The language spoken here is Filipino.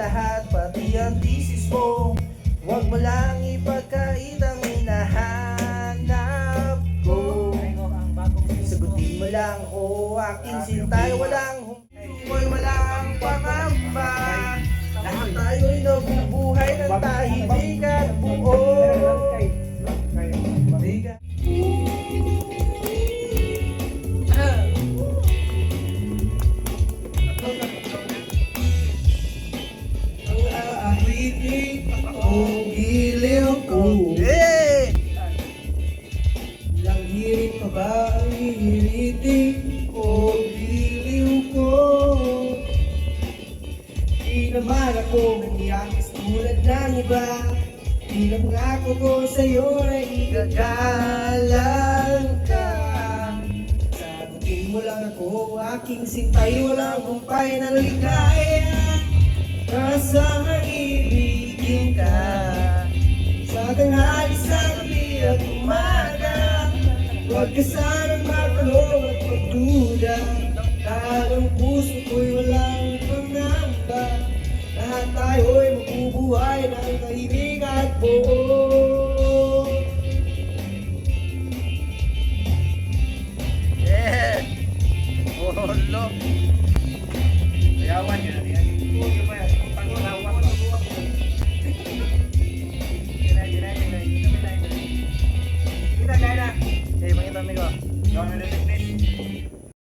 lahat, pati ang thesis mo. Huwag mo lang ipagkait ang hinahanap ko. Sagutin mo lang, o aking sintay, walang humoy, walang pangamba. Lahat tayo'y nabubuhay ng tahimik at buo. Kung giliw ko, ilang hirit pa ba ang hihiritin? O giliw ko, di naman ako nangyakis tulad ng iba. Pinapangako ko sa'yo na igagalang ka. Sagutin mo lang ako, aking sintay, walang kumpay na ligaya. Kasama ibigin ka sa tanghali, sa gabi at umaga. Huwag ka sanang magtanong at magduda, dahil ang puso ko'y walang pangamba. Lahat tayo'y mabubuhay ng tahimik at buo.